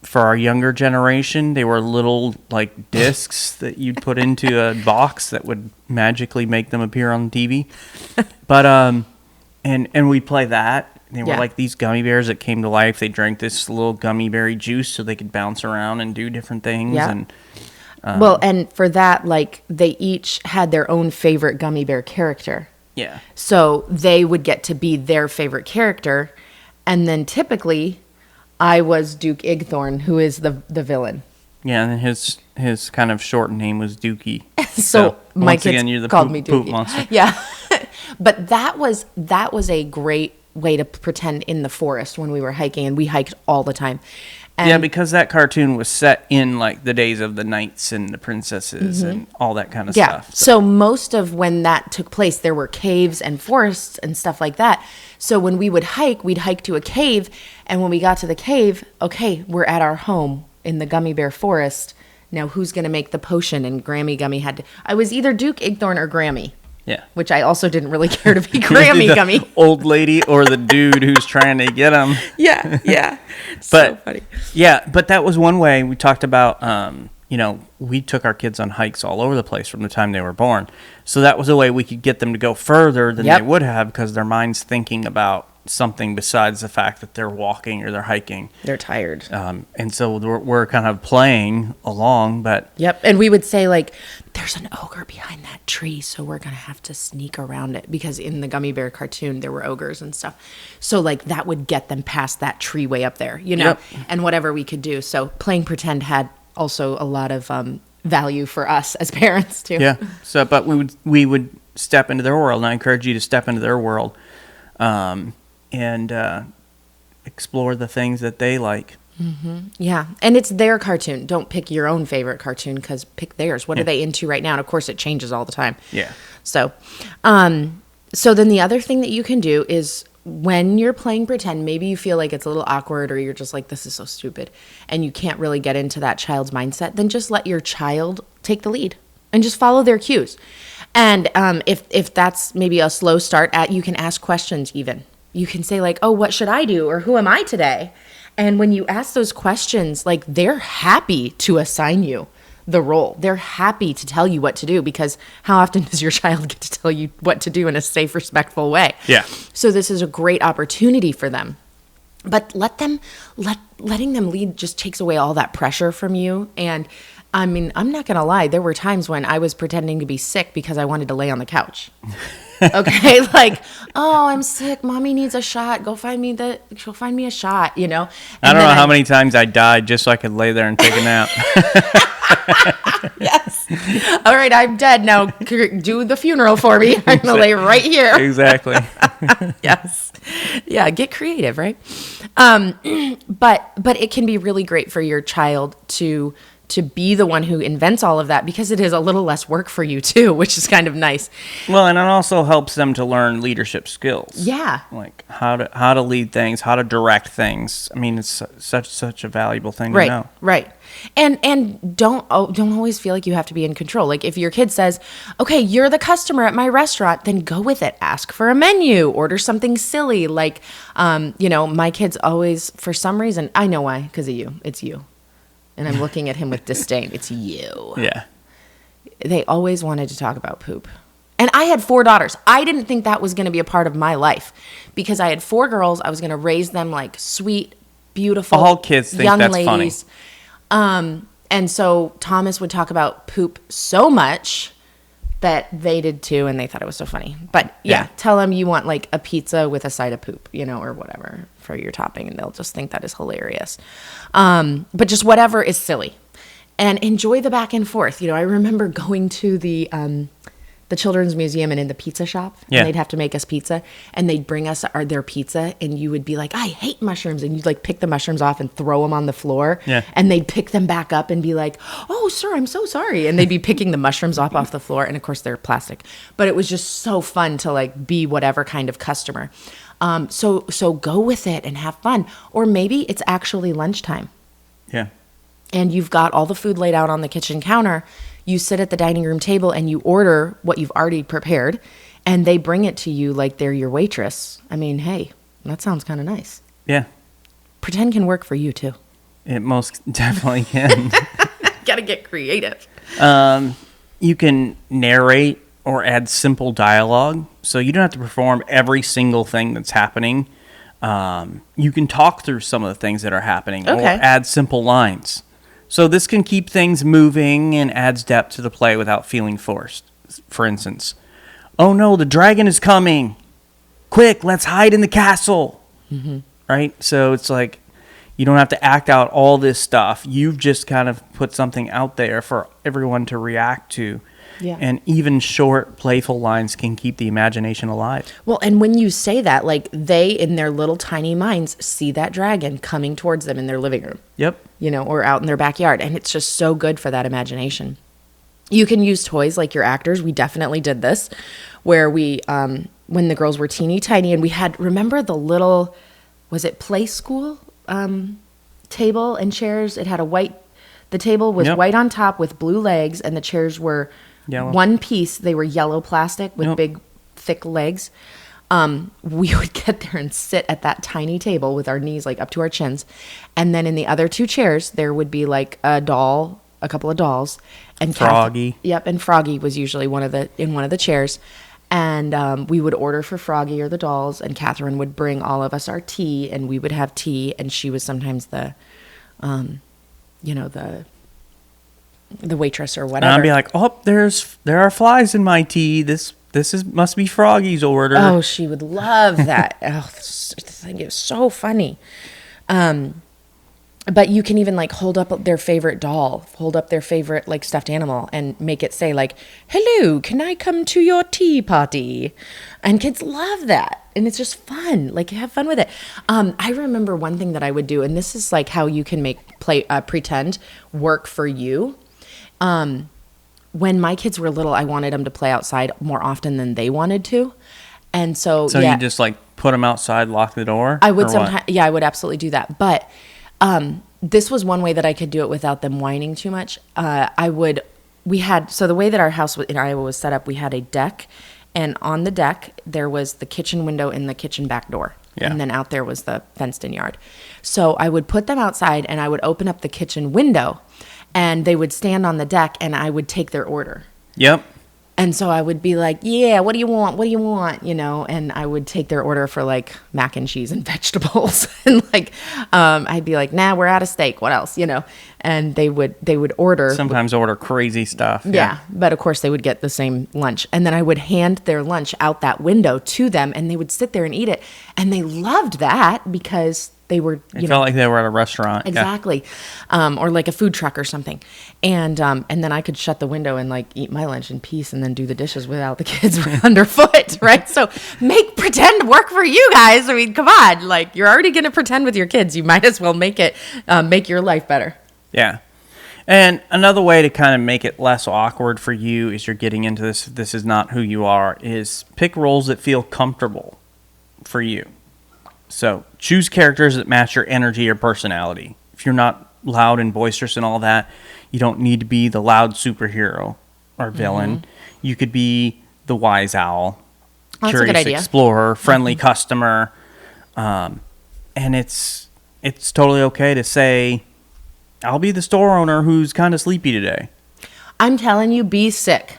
For our younger generation, they were little like discs that you'd put into a box that would magically make them appear on TV. But and we'd play that. They were like these gummy bears that came to life. They drank this little gummy berry juice so they could bounce around and do different things. Yeah. And well, and for that, like they each had their own favorite gummy bear character. Yeah. So they would get to be their favorite character, and then typically, I was Duke Igthorn, who is the villain. Yeah, and his kind of short name was Dookie. So my once kids again, you're the called me poop Dookie. monster. Yeah, but that was a great way to pretend in the forest when we were hiking, and we hiked all the time. And yeah, because that cartoon was set in like the days of the knights and the princesses and all that kind of stuff. So most of when that took place, there were caves and forests and stuff like that. So when we would hike, we'd hike to a cave, and when we got to the cave, okay, we're at our home in the gummy bear forest. Now who's going to make the potion? And Grammy Gummy I was either Duke Igthorn or Grammy. Yeah. Which I also didn't really care to be Grammy The gummy. old lady or the dude who's trying to get them. Yeah. But So funny. yeah, but that was one way we talked about. We took our kids on hikes all over the place from the time they were born. So that was a way we could get them to go further than they would have, because their mind's thinking about something besides the fact that they're walking or they're hiking. They're tired. And so we're kind of playing along, but... Yep. And we would say, like, there's an ogre behind that tree, so we're going to have to sneak around it, because in the Gummy Bear cartoon, there were ogres and stuff. So, like, that would get them past that tree way up there, and whatever we could do. So playing pretend had also a lot of value for us as parents, too. Yeah. So, but we would step into their world, and I encourage you to step into their world. And explore the things that they like. Mm-hmm. Yeah. And it's their cartoon. Don't pick your own favorite cartoon, because pick theirs. What are they into right now? And of course, it changes all the time. Yeah. So then the other thing that you can do is, when you're playing pretend, maybe you feel like it's a little awkward, or you're just like, this is so stupid, and you can't really get into that child's mindset, then just let your child take the lead and just follow their cues. And if that's maybe a slow start, you can ask questions even. You can say, like, oh, what should I do? Or who am I today? And when you ask those questions, like, they're happy to assign you the role. They're happy to tell you what to do, because how often does your child get to tell you what to do in a safe, respectful way? Yeah. So this is a great opportunity for them. But letting them lead just takes away all that pressure from you. And I mean, I'm not going to lie. There were times when I was pretending to be sick because I wanted to lay on the couch. Okay. Like, oh, I'm sick. Mommy needs a shot. She'll find me a shot, I don't know how many times I died just so I could lay there and take a nap. Yes. All right. I'm dead now. Do the funeral for me. I'm going to lay right here. Exactly. Yes. Yeah. Get creative, right? But it can be really great for your child to be the one who invents all of that, because it is a little less work for you too, which is kind of nice. Well, and it also helps them to learn leadership skills. Yeah. Like how to lead things, how to direct things. I mean, it's such a valuable thing to know. Right. And don't always feel like you have to be in control. Like, if your kid says, okay, you're the customer at my restaurant, then go with it. Ask for a menu, order something silly. Like, my kids always, for some reason, I know why, because of you. It's you. And I'm looking at him with disdain. It's you. Yeah. They always wanted to talk about poop. And I had 4 daughters. I didn't think that was going to be a part of my life, because I had 4 girls. I was going to raise them like sweet, beautiful all kids think young that's ladies. Funny. And so Thomas would talk about poop so much that they did too, and they thought it was so funny. But yeah, tell them you want like a pizza with a side of poop, or whatever for your topping, and they'll just think that is hilarious. But just whatever is silly, and enjoy the back and forth. I remember going to the Children's Museum, and in the pizza shop, and they'd have to make us pizza, and they'd bring us their pizza, and you would be like, I hate mushrooms, and you'd like pick the mushrooms off and throw them on the floor, and they'd pick them back up and be like, oh, sir, I'm so sorry, and they'd be picking the mushrooms off the floor, and of course they're plastic, but it was just so fun to like be whatever kind of customer. So go with it and have fun, or maybe it's actually lunchtime. Yeah. And you've got all the food laid out on the kitchen counter. You sit at the dining room table and you order what you've already prepared, and they bring it to you like they're your waitress. I mean, hey, that sounds kind of nice. Yeah. Pretend can work for you too. It most definitely can. Gotta get creative. You can narrate or add simple dialogue, so you don't have to perform every single thing that's happening. You can talk through some of the things that are happening, or add simple lines. So this can keep things moving and adds depth to the play without feeling forced. For instance, oh no, the dragon is coming. Quick, let's hide in the castle. Mm-hmm. Right? So it's like, you don't have to act out all this stuff. You've just kind of put something out there for everyone to react to. Yeah. And even short, playful lines can keep the imagination alive. Well, and when you say that, like, they, in their little tiny minds, see that dragon coming towards them in their living room. Yep. Or out in their backyard. And it's just so good for that imagination. You can use toys like your actors. We definitely did this, where we, when the girls were teeny tiny, and we had, remember the little, was it play school table and chairs? It had the table was white on top with blue legs, and the chairs were Yellow. One piece, they were yellow plastic with big, thick legs. We would get there and sit at that tiny table with our knees like up to our chins. And then in the other 2 chairs, there would be like a couple of dolls. And Froggy. Yep, and Froggy was usually in one of the chairs. And we would order for Froggy or the dolls, and Catherine would bring all of us our tea, and we would have tea, and she was sometimes the waitress or whatever. And I'd be like, oh, there are flies in my tea. This must be Froggy's order. Oh, she would love that. Oh, I think it was so funny. But you can even like hold up their favorite doll, hold up their favorite like stuffed animal and make it say like, hello, can I come to your tea party? And kids love that. And it's just fun. Like have fun with it. I remember one thing that I would do, and this is like how you can make pretend work for you. When my kids were little, I wanted them to play outside more often than they wanted to. And so you just like put them outside, lock the door? I would sometimes, yeah, I would absolutely do that. But this was one way that I could do it without them whining too much. So the way that our house in Iowa was set up, we had a deck, and on the deck there was the kitchen window and the kitchen back door. Yeah. And then out there was the fenced in yard. So I would put them outside and I would open up the kitchen window and they would stand on the deck and I would take their order. Yep. And so I would be like, yeah, what do you want? What do you want? You know, and I would take their order for like mac and cheese and vegetables. And like, I'd be like, nah, we're out of steak. What else? You know, and they would order. Sometimes order crazy stuff. Yeah. But of course they would get the same lunch. And then I would hand their lunch out that window to them and they would sit there and eat it. And they loved that because they were, felt like they were at a restaurant. Exactly. Yeah. Or like a food truck or something. And then I could shut the window and like eat my lunch in peace and then do the dishes without the kids underfoot. Right. So make pretend work for you guys. I mean, come on, like you're already going to pretend with your kids. You might as well make it, make your life better. Yeah. And another way to kind of make it less awkward for you as you're getting into this is not who you are, is pick roles that feel comfortable for you. So choose characters that match your energy or personality. If you're not loud and boisterous and all that, you don't need to be the loud superhero or villain. Mm-hmm. You could be the wise owl, curious explorer, friendly customer. And it's totally okay to say, I'll be the store owner who's kind of sleepy today. I'm telling you, be sick.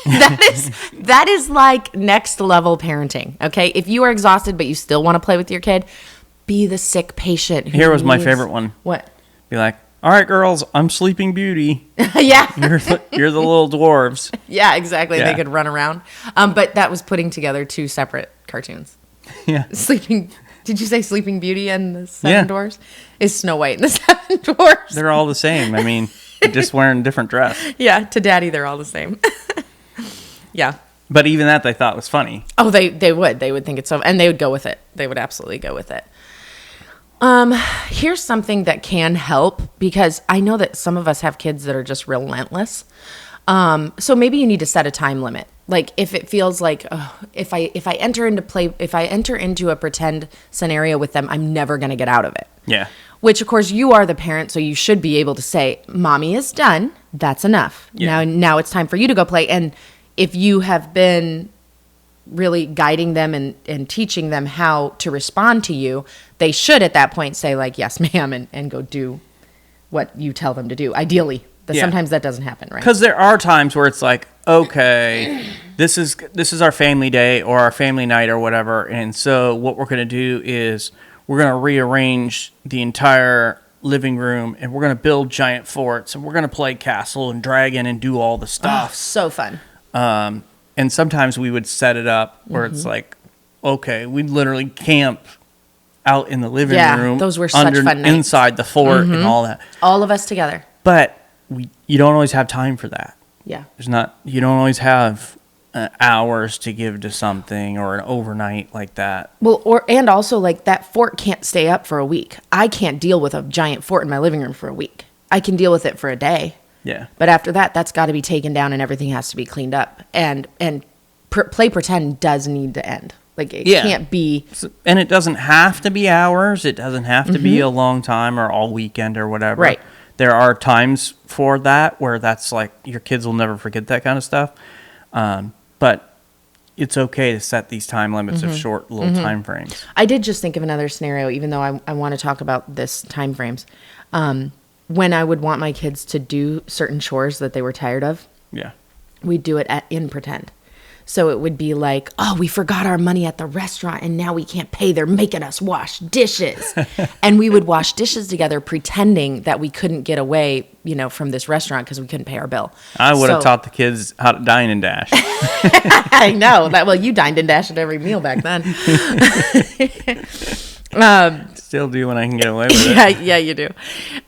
That is like next level parenting. Okay. If you are exhausted, but you still want to play with your kid, be the sick patient. Here was my favorite one. What? Be like, all right, girls, I'm Sleeping Beauty. Yeah. You're the little dwarves. Yeah, exactly. Yeah. They could run around. But that was putting together 2 separate cartoons. Yeah. Did you say Sleeping Beauty and the Seven Dwarfs? Is Snow White and the Seven Dwarfs? They're all the same. I mean, just wearing a different dress. Yeah, to Daddy, they're all the same. Yeah. But even that they thought was funny. Oh, they would. They would think it's so, and they would go with it. They would absolutely go with it. Here's something that can help, because I know that some of us have kids that are just relentless. So maybe you need to set a time limit. Like if it feels like, if I enter into a pretend scenario with them, I'm never going to get out of it. Yeah. Which of course you are the parent, so you should be able to say, "Mommy is done. That's enough. Yeah. Now it's time for you to go play." And if you have been really guiding them and teaching them how to respond to you, they should at that point say like, "Yes, ma'am," and go do what you tell them to do. Ideally. Sometimes that doesn't happen, right? Because there are times where it's like, okay, this is our family day or our family night or whatever, and so what we're going to do is we're going to rearrange the entire living room and we're going to build giant forts and we're going to play castle and dragon and do all the stuff. Oh, so fun. And sometimes we would set it up where it's like, okay, we'd literally camp out in the living room. Those were such fun nights. Inside the fort and all that. All of us together. But you don't always have time for that. Yeah. You don't always have hours to give to something or an overnight like that. Well, and also like that fort can't stay up for a week. I can't deal with a giant fort in my living room for a week. I can deal with it for a day. Yeah. But after that, that's got to be taken down and everything has to be cleaned up. And play pretend does need to end. Like it can't be. And it doesn't have to be hours. It doesn't have to be a long time or all weekend or whatever. Right. There are times for that where that's like your kids will never forget that kind of stuff. But it's okay to set these time limits of short little time frames. I did just think of another scenario, even though I want to talk about this time frames. When I would want my kids to do certain chores that they were tired of, Yeah. we'd do it in pretend. So it would be like, oh, we forgot our money at the restaurant and now we can't pay. They're making us wash dishes. And we would wash dishes together pretending that we couldn't get away, from this restaurant because we couldn't pay our bill. I would have taught the kids how to dine and dash. I know. Well, you dined and dashed at every meal back then. Still do when I can get away with it. Yeah, you do.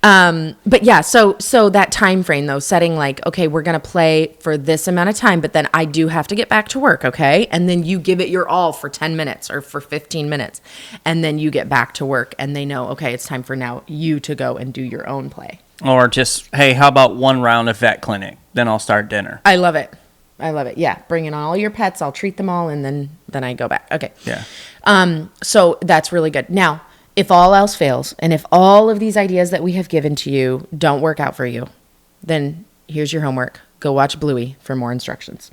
But yeah, so that time frame though, setting like, okay, we're going to play for this amount of time, but then I do have to get back to work, okay? And then you give it your all for 10 minutes or for 15 minutes. And then you get back to work and they know, okay, it's time for now you to go and do your own play. Or just, hey, how about one round of vet clinic? Then I'll start dinner. I love it. Yeah. Bring in all your pets. I'll treat them all. And then I go back. Okay. Yeah. So that's really good. Now, if all else fails, and if all of these ideas that we have given to you don't work out for you, then here's your homework. Go watch Bluey for more instructions.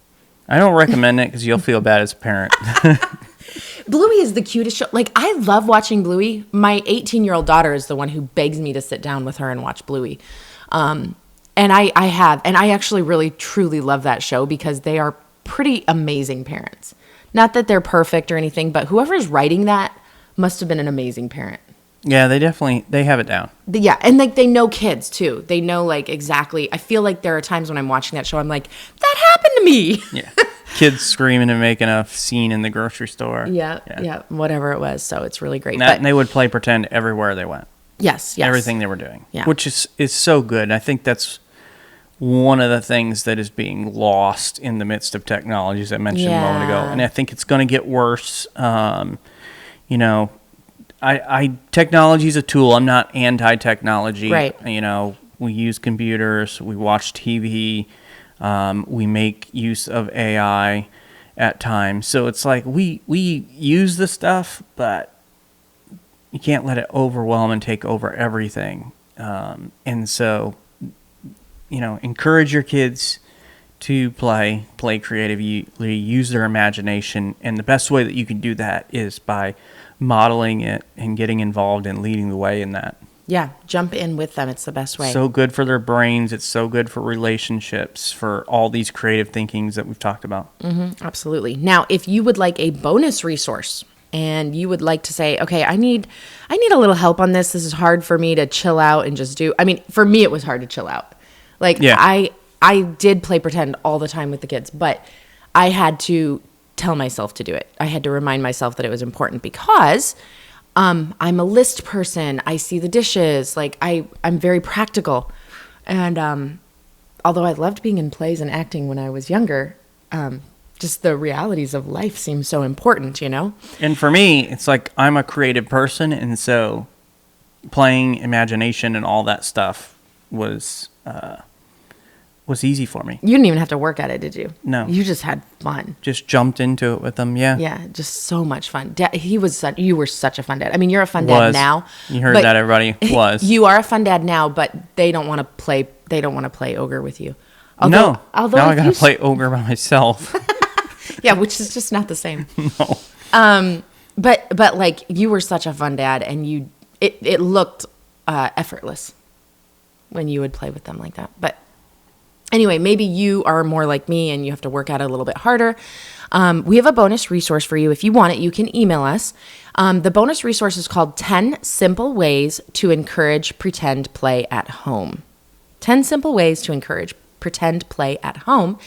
I don't recommend it because you'll feel bad as a parent. Bluey is the cutest show. Like, I love watching Bluey. My 18-year-old daughter is the one who begs me to sit down with her and watch Bluey. And I have. And I actually really, truly love that show because they are pretty amazing parents. Not that they're perfect or anything, but whoever's writing that must have been an amazing parent. Yeah, they have it down. Yeah, and like they know kids too. They know like exactly. I feel like there are times when I'm watching that show, I'm like, that happened to me. Yeah, kids screaming and making a scene in the grocery store. Yeah, whatever it was. So it's really great. And they would play pretend everywhere they went. Yes. Everything they were doing. Yeah. Which is so good. I think that's one of the things that is being lost in the midst of technology, as I mentioned a moment ago. And I think it's going to get worse. Technology is a tool. I'm not anti-technology. Right. We use computers. We watch TV. We make use of AI at times. So it's like we use the stuff, but you can't let it overwhelm and take over everything. And so, encourage your kids to play creatively, use their imagination. And the best way that you can do that is by modeling it and getting involved and leading the way in that. Yeah, jump in with them. It's the best way. So good for their brains. It's so good for relationships, for all these creative thinkings that we've talked about. Mm-hmm, absolutely. Now, if you would like a bonus resource and you would like to say, okay, I need a little help on this. This is hard for me to chill out and just do. I mean, for me, it was hard to chill out. Like, yeah. I did play pretend all the time with the kids, but I had to tell myself to do it. I had to remind myself that it was important because I'm a list person. I see the dishes. Like, I'm very practical. And although I loved being in plays and acting when I was younger, just the realities of life seem so important, And for me, it's like I'm a creative person, and so playing imagination and all that stuff was easy for me. You didn't even have to work at it, did you? No. You just had fun. Just jumped into it with them, yeah. Yeah, just so much fun. You were such a fun dad. I mean, you're a fun dad now. You heard that, everybody. Was. You are a fun dad now, but they don't want to play. They don't want to play ogre with you. Although now I got to play ogre by myself. Yeah, which is just not the same. No. But like you were such a fun dad, and it looked effortless when you would play with them like that. But anyway, maybe you are more like me and you have to work at it a little bit harder. We have a bonus resource for you. If you want it, you can email us. The bonus resource is called 10 Simple Ways to Encourage Pretend Play at Home. 10 Simple Ways to Encourage Pretend Play at Home.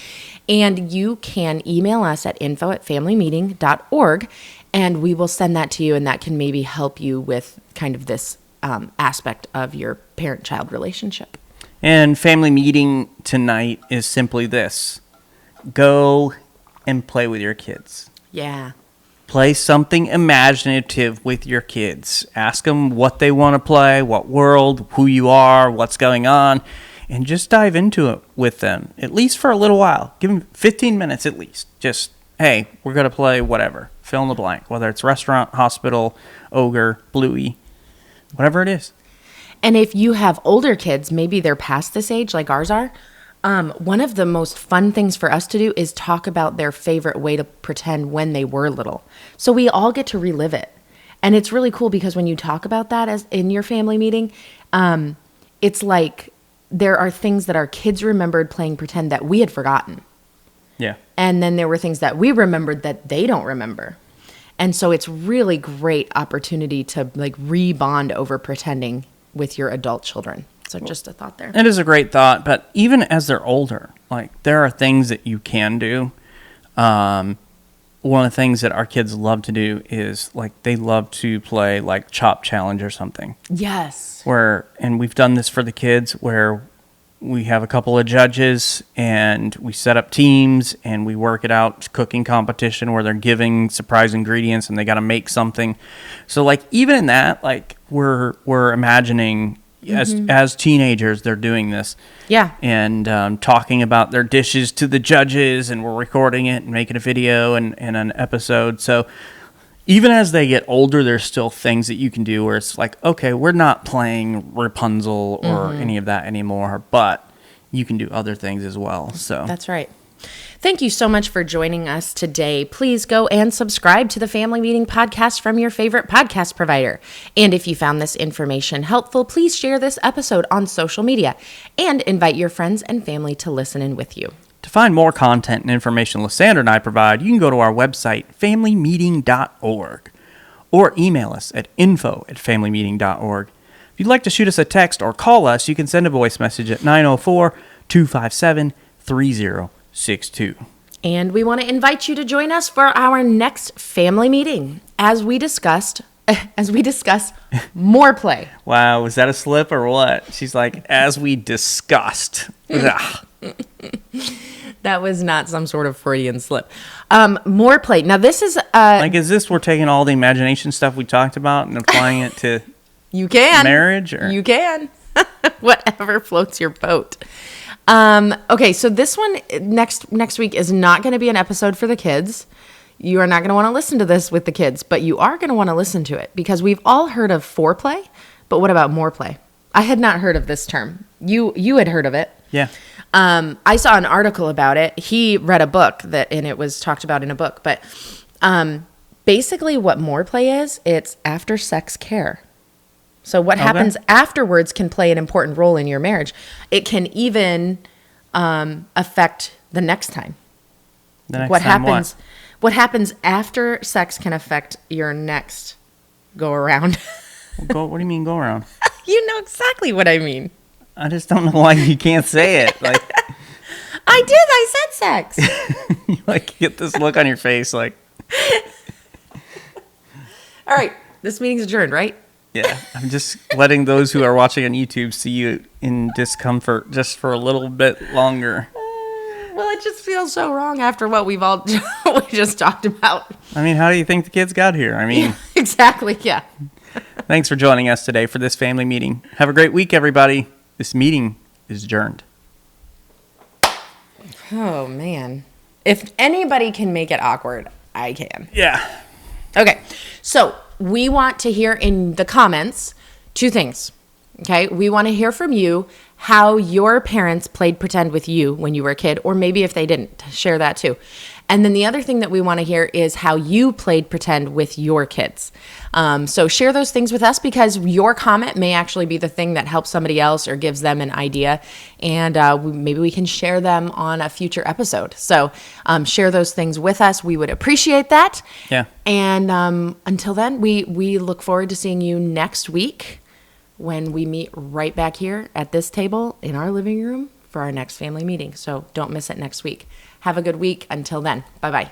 And you can email us at info@familymeeting.org, and we will send that to you, and that can maybe help you with kind of this aspect of your parent-child relationship. And family meeting tonight is simply this. Go and play with your kids. Yeah. Play something imaginative with your kids. Ask them what they want to play, what world, who you are, what's going on, and just dive into it with them, at least for a little while. Give them 15 minutes at least. Just, hey, we're going to play whatever. Fill in the blank, whether it's restaurant, hospital, ogre, bluey, whatever it is. And if you have older kids, maybe they're past this age like ours are, one of the most fun things for us to do is talk about their favorite way to pretend when they were little. So we all get to relive it. And it's really cool because when you talk about that as in your family meeting, it's like there are things that our kids remembered playing pretend that we had forgotten. Yeah. And then there were things that we remembered that they don't remember. And so it's really great opportunity to like rebond over pretending with your adult children. So just a thought there. It is a great thought, but even as they're older, like there are things that you can do. One of the things that our kids love to do is like they love to play like Chop Challenge or something. Yes. And we've done this for the kids where we have a couple of judges and we set up teams and we work it out, cooking competition where they're giving surprise ingredients and they got to make something. So like even in that, like we're imagining as teenagers they're doing this. Yeah. And talking about their dishes to the judges, and we're recording it and making a video and an episode. So even as they get older, there's still things that you can do where it's like, okay, we're not playing Rapunzel or any of that anymore, but you can do other things as well. So that's right. Thank you so much for joining us today. Please go and subscribe to the Family Meeting Podcast from your favorite podcast provider. And if you found this information helpful, please share this episode on social media and invite your friends and family to listen in with you. To find more content and information Lysandra and I provide, you can go to our website, familymeeting.org, or email us at info@familymeeting.org. If you'd like to shoot us a text or call us, you can send a voice message at 904-257-3062. And we want to invite you to join us for our next family meeting as we discuss more play. Wow, was that a slip or what? She's like, as we discussed. That was not some sort of Freudian slip. More play. Now this is is this we're taking all the imagination stuff we talked about and applying it to you can marriage? Or? You can. Whatever floats your boat. Okay, so this one next week is not going to be an episode for the kids. You are not going to want to listen to this with the kids, but you are going to want to listen to it because we've all heard of foreplay, but what about more play? I had not heard of this term. You had heard of it. Yeah. I saw an article about it. He read a book and it was talked about in a book, but basically what more play is, it's after sex care. So what happens afterwards can play an important role in your marriage. It can even affect the next time. What happens after sex can affect your next go around. What do you mean go around? You know exactly what I mean. I just don't know why you can't say it. Like I did. I said sex. You like get this look on your face like. All right. This meeting's adjourned, right? Yeah. I'm just letting those who are watching on YouTube see you in discomfort just for a little bit longer. Well, it just feels so wrong after what we just talked about. I mean, how do you think the kids got here? I mean, yeah, exactly. Yeah. Thanks for joining us today for this family meeting. Have a great week, everybody. This meeting is adjourned. Oh, man. If anybody can make it awkward, I can. Yeah. Okay. So we want to hear in the comments two things. Okay. We want to hear from you how your parents played pretend with you when you were a kid, or maybe if they didn't, share that too. And then the other thing that we want to hear is how you played pretend with your kids. So share those things with us because your comment may actually be the thing that helps somebody else or gives them an idea. And maybe we can share them on a future episode. So share those things with us. We would appreciate that. Yeah. And until then, we look forward to seeing you next week when we meet right back here at this table in our living room for our next family meeting. So don't miss it next week. Have a good week. Until then, bye-bye.